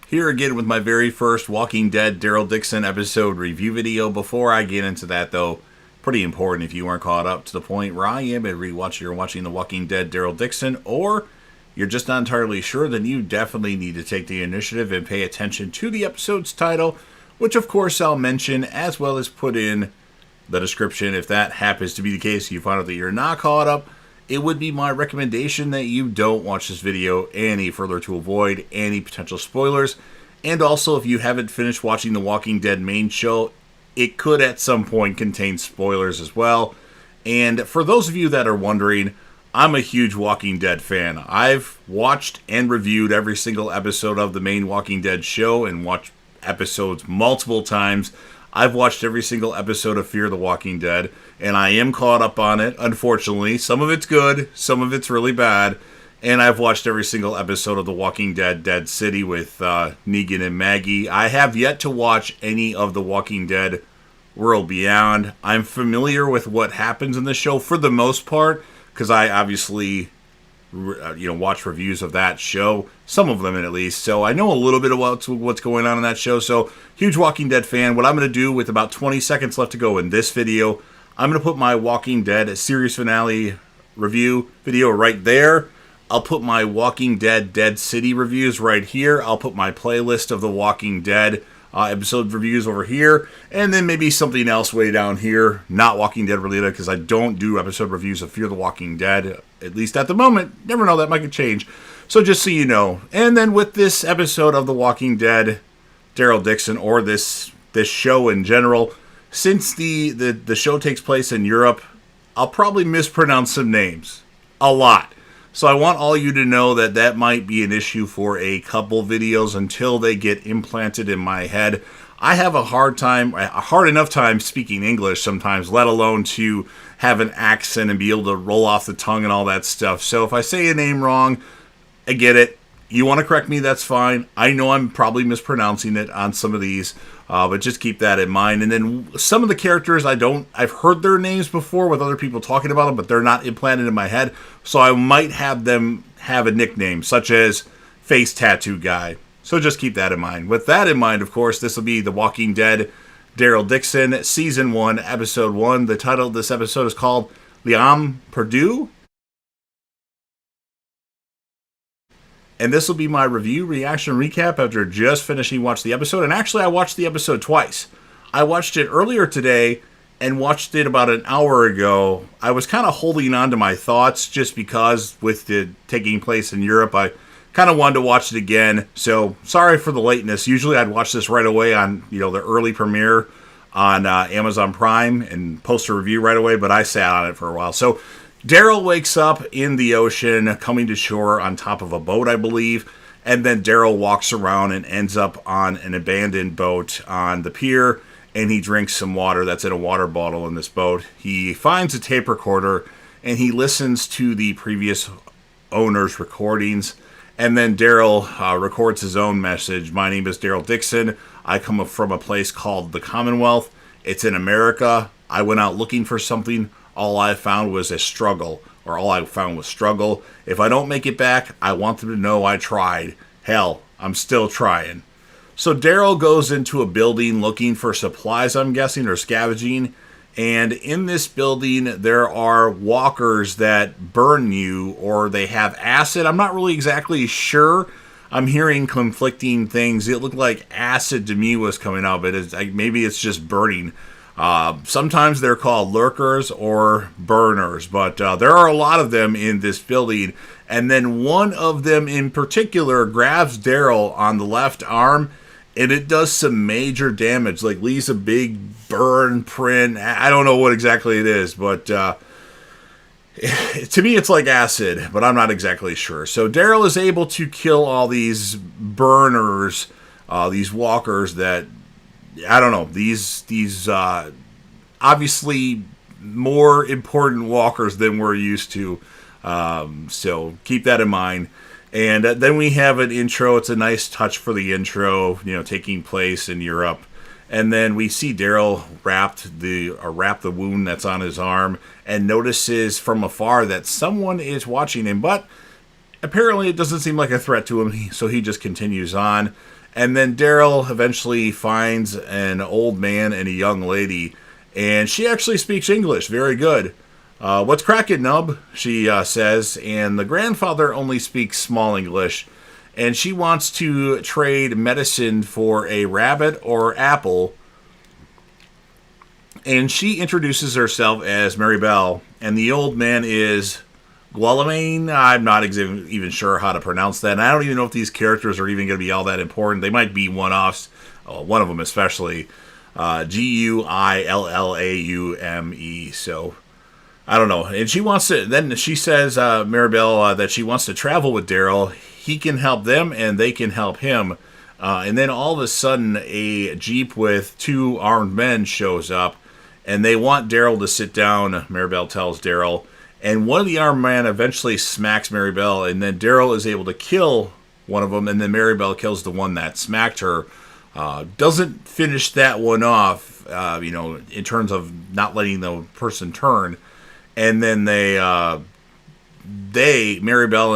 Here again with my very first Walking Dead Daryl Dixon episode review video. Before I get into that though, pretty important if you weren't caught up to the point where I am and you're watching The Walking Dead Daryl Dixon, or you're just not entirely sure, then you definitely need to take the initiative and pay attention to the episode's title, which of course I'll mention as well as put in the description. If that happens to be the case, you find out that you're not caught up, it would be my recommendation that you don't watch this video any further to avoid any potential spoilers. And also, if you haven't finished watching The Walking Dead main show, it could at some point contain spoilers as well. And for those of you that are wondering, I'm a huge Walking Dead fan. I've watched and reviewed every single episode of the main Walking Dead show and watched episodes multiple times. I've watched every single episode of Fear the Walking Dead, and I am caught up on it, unfortunately. Some of it's good, some of it's really bad, and I've watched every single episode of The Walking Dead Dead City with Negan and Maggie. I have yet to watch any of The Walking Dead World Beyond. I'm familiar with what happens in the show for the most part, because I obviously watch reviews of that show, some of them at least, so I know a little bit about what's going on in that show. So huge Walking Dead fan. What I'm going to do with about 20 seconds left to go in this video, I'm going to put my Walking Dead series finale review video right there. I'll put my Walking Dead Dead City reviews right here. I'll put my playlist of the Walking Dead episode reviews over here, and then maybe something else way down here, not Walking Dead related, because I don't do episode reviews of Fear the Walking Dead, at least at the moment. Never know, that might change. So just so you know. And then with this episode of The Walking Dead Daryl Dixon, or this show in general, since the show takes place in Europe, I'll probably mispronounce some names. A lot. So I want all you to know that that might be an issue for a couple videos until they get implanted in my head. I have a hard enough time speaking English sometimes, let alone to have an accent and be able to roll off the tongue and all that stuff. So if I say a name wrong, I get it. You want to correct me, that's fine. I know I'm probably mispronouncing it on some of these, but just keep that in mind. And then some of the characters I've heard their names before with other people talking about them, but they're not implanted in my head. So I might have them have a nickname, such as Face Tattoo Guy. So just keep that in mind. With that in mind, of course, this will be The Walking Dead Daryl Dixon, Season 1, Episode 1. The title of this episode is called Perdue. And this will be my review, reaction, recap after just finishing watching the episode. And actually, I watched the episode twice. I watched it earlier today and watched it about an hour ago. I was kind of holding on to my thoughts just because with it taking place in Europe, I kind of wanted to watch it again. So sorry for the lateness. Usually I'd watch this right away on the early premiere on Amazon Prime and post a review right away, but I sat on it for a while. So Daryl wakes up in the ocean, coming to shore on top of a boat, I believe, and then Daryl walks around and ends up on an abandoned boat on the pier, and he drinks some water that's in a water bottle in this boat. He finds a tape recorder, and he listens to the previous owner's recordings, and then Daryl records his own message. My name is Daryl Dixon. I come from a place called the Commonwealth. It's in America. I went out looking for something. All I found was a struggle, or all I found was struggle. If I don't make it back, I want them to know I tried. Hell, I'm still trying. So Daryl goes into a building looking for supplies, I'm guessing, or scavenging. And in this building, there are walkers that burn you, or they have acid. I'm not really exactly sure. I'm hearing conflicting things. It looked like acid to me was coming out, but maybe it's just burning. Sometimes they're called lurkers or burners, but there are a lot of them in this building. And then one of them in particular grabs Daryl on the left arm, and it does some major damage, like leaves a big burn print. I don't know what exactly it is, but to me it's like acid, but I'm not exactly sure. So Daryl is able to kill all these burners, these walkers that, I don't know, these obviously more important walkers than we're used to. So keep that in mind. And then we have an intro. It's a nice touch for the intro, taking place in Europe. And then we see Daryl wrap the wound that's on his arm, and notices from afar that someone is watching him. But apparently it doesn't seem like a threat to him, so he just continues on. And then Daryl eventually finds an old man and a young lady, and she actually speaks English very good. What's crackin', Nub? She says, and the grandfather only speaks small English, and she wants to trade medicine for a rabbit or apple. And she introduces herself as Mary Bell, and the old man is Gualamane. I'm not even sure how to pronounce that. And I don't even know if these characters are even going to be all that important. They might be one-offs, one of them especially. Guilaume. So I don't know. And she wants to. Then she says, Maribel, that she wants to travel with Daryl. He can help them, and they can help him. And then all of a sudden, a jeep with 2 armed men shows up, and they want Daryl to sit down. Maribel tells Daryl. And one of the armed men eventually smacks Maribel, and then Daryl is able to kill one of them, and then Maribel kills the one that smacked her. Doesn't finish that one off, in terms of not letting the person turn. And then Maribel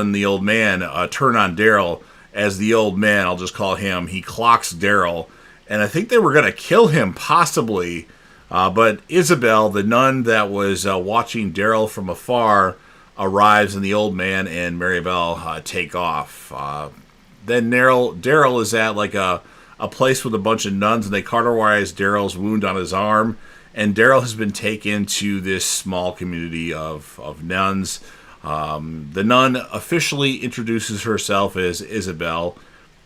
and the old man, turn on Daryl as the old man, I'll just call him, he clocks Daryl. And I think they were going to kill him, possibly. But Isabel, the nun that was watching Daryl from afar, arrives, and the old man and Maribel take off. Then Daryl is at like a place with a bunch of nuns, and they cauterize Daryl's wound on his arm. And Daryl has been taken to this small community of nuns. The nun officially introduces herself as Isabel,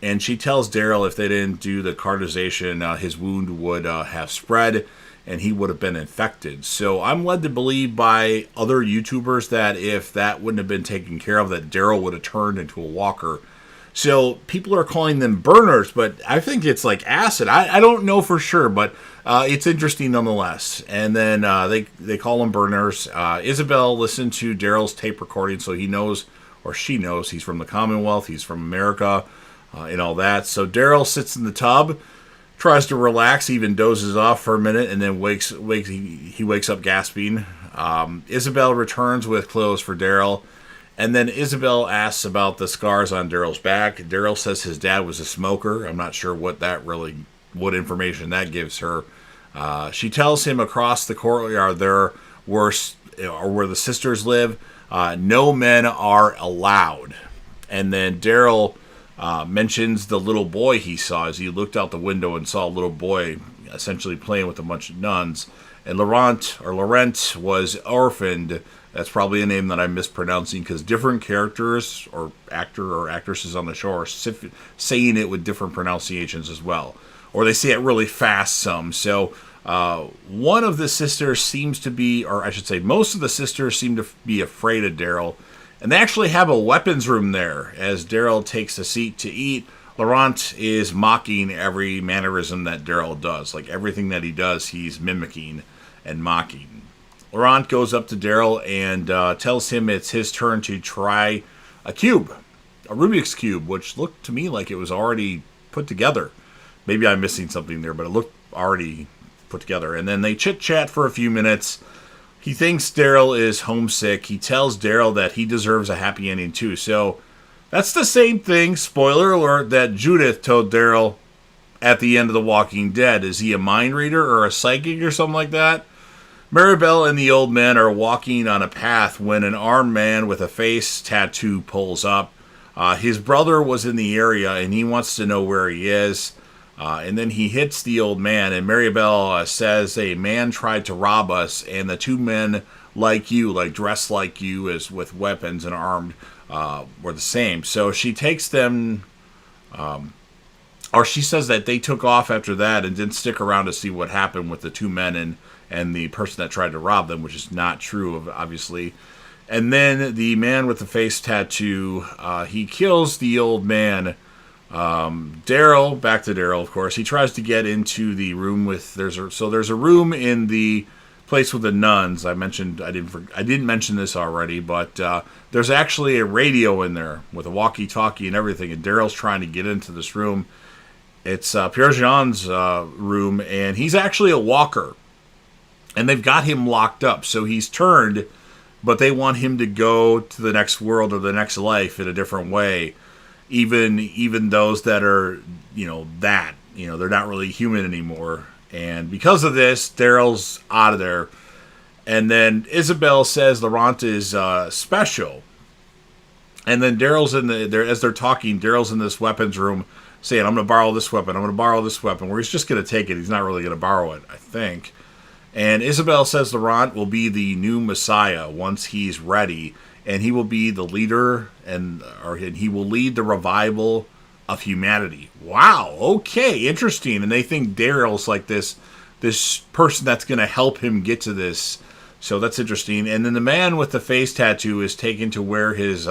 and she tells Daryl if they didn't do the cauterization, his wound would have spread, and he would have been infected. So I'm led to believe by other YouTubers that if that wouldn't have been taken care of, that Daryl would have turned into a walker. So people are calling them burners, but I think it's like acid. I don't know for sure, but it's interesting nonetheless. And then they call them burners. Isabel listened to Daryl's tape recording, so he knows, or she knows, he's from the Commonwealth, he's from America, and all that. So Daryl sits in the tub, tries to relax, even dozes off for a minute, and then he wakes up gasping. Isabel returns with clothes for Daryl, and then Isabel asks about the scars on Daryl's back. Daryl says his dad was a smoker. I'm not sure what information that gives her. She tells him across the courtyard there where the sisters live, no men are allowed. And then Daryl mentions the little boy he saw as he looked out the window and saw a little boy essentially playing with a bunch of nuns. And Laurent was orphaned. That's probably a name that I'm mispronouncing because different characters or actor or actresses on the show are saying it with different pronunciations as well. Or they say it really fast some. So one of the sisters seems to be, or I should say most of the sisters seem to be afraid of Daryl. And they actually have a weapons room there. As Daryl takes a seat to eat, Laurent is mocking every mannerism that Daryl does. Like everything that he does, he's mimicking and mocking. Laurent goes up to Daryl and tells him it's his turn to try a cube, a Rubik's Cube, which looked to me like it was already put together. Maybe I'm missing something there, but it looked already put together. And then they chit-chat for a few minutes. He thinks Daryl is homesick. He tells Daryl that he deserves a happy ending too. So that's the same thing, spoiler alert, that Judith told Daryl at the end of The Walking Dead. Is he a mind reader or a psychic or something like that? Maribel and the old man are walking on a path when an armed man with a face tattoo pulls up. His brother was in the area and he wants to know where he is. And then he hits the old man, and Maribel says, a man tried to rob us, and the 2 men like you, like dressed like you, as with weapons and armed, were the same. So she takes them, or she says that they took off after that and didn't stick around to see what happened with the 2 men and the person that tried to rob them, which is not true, obviously. And then the man with the face tattoo, he kills the old man. Daryl, back to Daryl, of course, he tries to get into the room with, there's a room in the place with the nuns. I didn't mention this already, but there's actually a radio in there with a walkie-talkie and everything, and Daryl's trying to get into this room. It's Pierre Jean's room, and he's actually a walker, and they've got him locked up, so he's turned, but they want him to go to the next world or the next life in a different way. even those that are, they're not really human anymore. And because of this, Daryl's out of there. And then Isabel says Laurent is special. And then Daryl's as they're talking, Daryl's in this weapons room saying, I'm going to borrow this weapon, I'm going to borrow this weapon, where he's just going to take it. He's not really going to borrow it, I think. And Isabel says Laurent will be the new Messiah once he's ready, and he will be the leader, and he will lead the revival of humanity. Wow, okay, interesting. And they think Daryl's like this person that's going to help him get to this. So that's interesting. And then the man with the face tattoo is taken to where his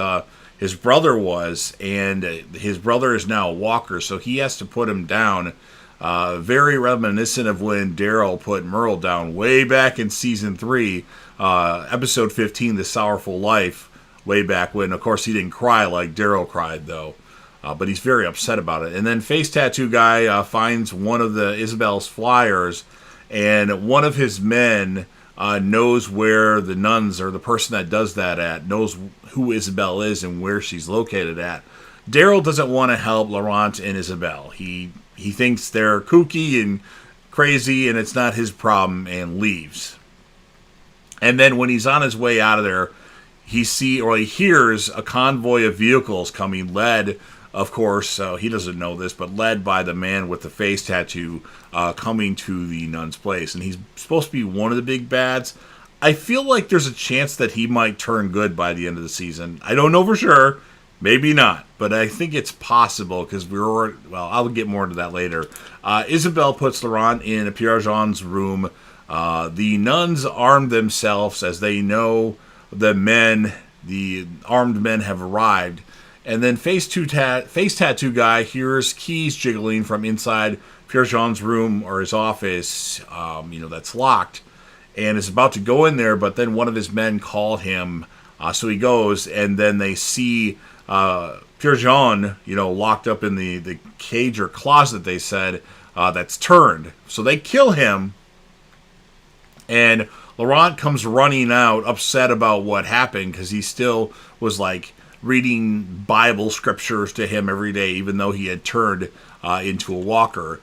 brother was, and his brother is now a walker, so he has to put him down. Very reminiscent of when Daryl put Merle down way back in season 3, episode 15, The Sorrowful Life, way back when. Of course, he didn't cry like Daryl cried, though. But he's very upset about it. And then Face Tattoo Guy finds one of the Isabel's flyers, and one of his men knows where the nuns, or the person that does that at, knows who Isabel is and where she's located at. Daryl doesn't want to help Laurent and Isabel. He thinks they're kooky and crazy, and it's not his problem, and leaves. And then when he's on his way out of there, he hears a convoy of vehicles coming, led, of course, he doesn't know this, but led by the man with the face tattoo coming to the nun's place. And he's supposed to be one of the big bads. I feel like there's a chance that he might turn good by the end of the season. I don't know for sure. Maybe not. But I think it's possible because I'll get more into that later. Isabel puts Laurent in Pierre Jean's room. The nuns arm themselves as they know the armed men have arrived. And then Face Tattoo Guy hears keys jiggling from inside Pierre Jean's room or his office, that's locked, and is about to go in there, but then one of his men called him, so he goes, and then they see Pierre Jean, locked up in the cage or closet, they said, that's turned. So they kill him, and Laurent comes running out, upset about what happened, because he still was reading Bible scriptures to him every day, even though he had turned into a walker.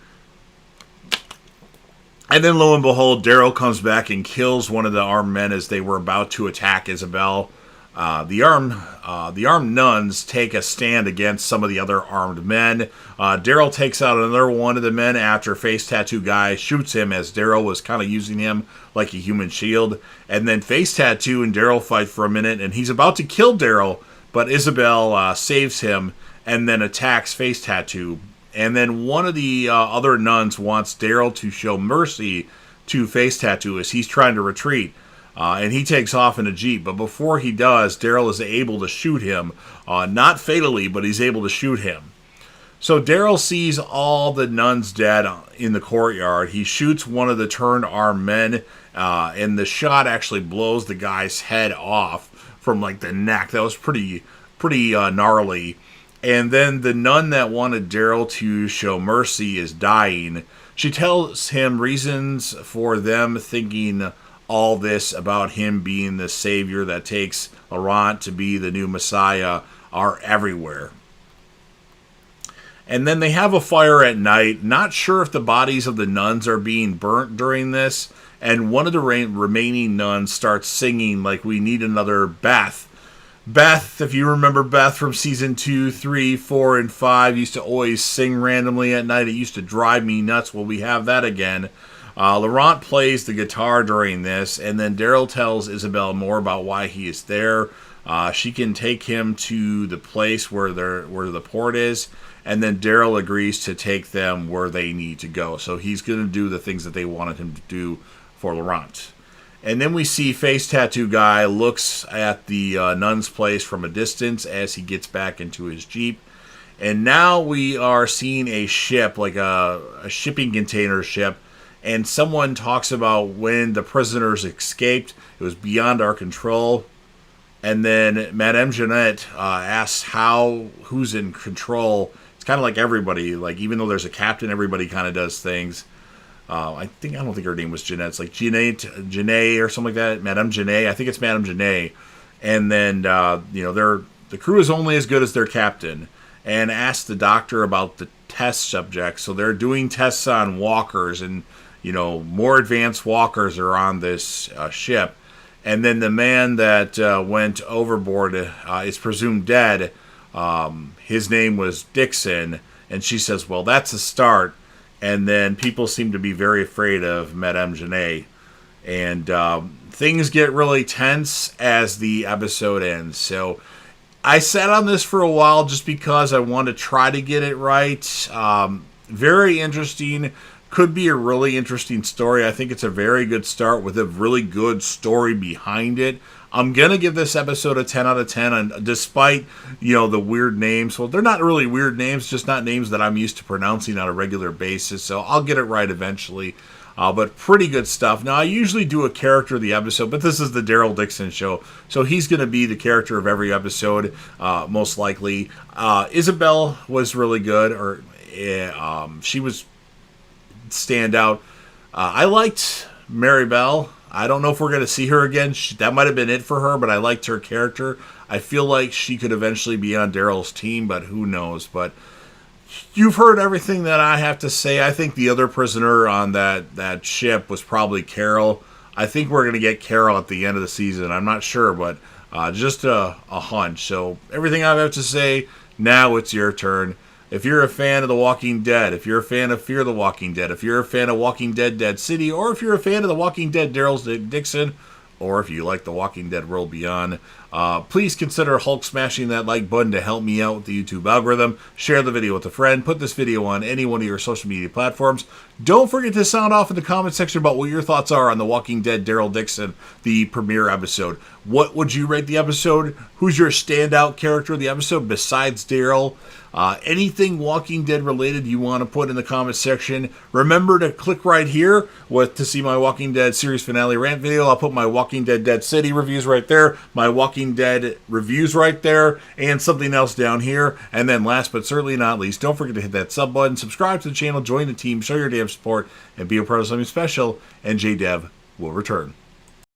And then, lo and behold, Daryl comes back and kills one of the armed men as they were about to attack Isabel. The armed nuns take a stand against some of the other armed men. Daryl takes out another one of the men after Face Tattoo Guy shoots him, as Daryl was kind of using him like a human shield. And then Face Tattoo and Daryl fight for a minute, and he's about to kill Daryl, but Isabel saves him and then attacks Face Tattoo. And then one of the other nuns wants Daryl to show mercy to Face Tattoo as he's trying to retreat. And he takes off in a Jeep. But before he does, Daryl is able to shoot him. Not fatally, but he's able to shoot him. So Daryl sees all the nuns dead in the courtyard. He shoots one of the turned armed men. And the shot actually blows the guy's head off from the neck. That was pretty gnarly. And then the nun that wanted Daryl to show mercy is dying. She tells him reasons for them thinking all this about him being the savior that takes Laurent to be the new Messiah are everywhere. And then they have a fire at night. Not sure if the bodies of the nuns are being burnt during this. And one of the remaining nuns starts singing we need another Beth. Beth, if you remember Beth from season 2, 3, 4, and 5, used to always sing randomly at night. It used to drive me nuts. Well, we have that again. Laurent plays the guitar during this, and then Daryl tells Isabel more about why he is there. She can take him to the place where the port is, and then Daryl agrees to take them where they need to go. So he's going to do the things that they wanted him to do for Laurent. And then we see Face Tattoo Guy looks at the nun's place from a distance as he gets back into his Jeep. And now we are seeing a ship, a shipping container ship. And someone talks about when the prisoners escaped. It was beyond our control. And then Madame Jeanette asks who's in control. It's kind of like everybody. Even though there's a captain, everybody kind of does things. I don't think her name was Jeanette. It's Janae or something like that. Madame Janae. I think it's Madame Janae. And then, the crew is only as good as their captain. and asked the doctor about the test subjects. So they're doing tests on walkers, and more advanced walkers are on this ship. And then the man that went overboard is presumed dead. His name was Dixon, and she says, "Well, that's a start." And then people seem to be very afraid of Madame Genet, and things get really tense as the episode ends. So I sat on this for a while just because I want to try to get it right. Very interesting. Could be a really interesting story. I think it's a very good start with a really good story behind it. I'm going to give this episode a 10 out of 10, and despite, the weird names. Well, they're not really weird names, just not names that I'm used to pronouncing on a regular basis, so I'll get it right eventually. But pretty good stuff. Now, I usually do a character of the episode, but this is the Daryl Dixon show, so he's going to be the character of every episode, most likely. Isabel was really good, or she was standout. I liked Mary Bell. I don't know if we're going to see her again. That might have been it for her, but I liked her character. I feel like she could eventually be on Daryl's team, but who knows. But you've heard everything that I have to say. I think the other prisoner on that ship was probably Carol. I think we're going to get Carol at the end of the season. I'm not sure, but just a hunch. So everything I have to say, now it's your turn. If you're a fan of The Walking Dead, if you're a fan of Fear the Walking Dead, if you're a fan of Walking Dead Dead City, or if you're a fan of The Walking Dead Daryl Dixon, or if you like The Walking Dead World Beyond, please consider Hulk smashing that like button to help me out with the YouTube algorithm. Share the video with a friend. Put this video on any one of your social media platforms. Don't forget to sound off in the comment section about what your thoughts are on The Walking Dead Daryl Dixon, the premiere episode. What would you rate the episode? Who's your standout character of the episode besides Daryl? Anything Walking Dead related you want to put in the comment section. Remember to click right here to see my Walking Dead series finale rant video. I'll put my Walking Dead Dead City reviews right there, my Walking Dead reviews right there, and something else down here. And then last but certainly not least, don't forget to hit that sub button, subscribe to the channel, join the team, show your damn support, and be a part of something special. And JDev will return.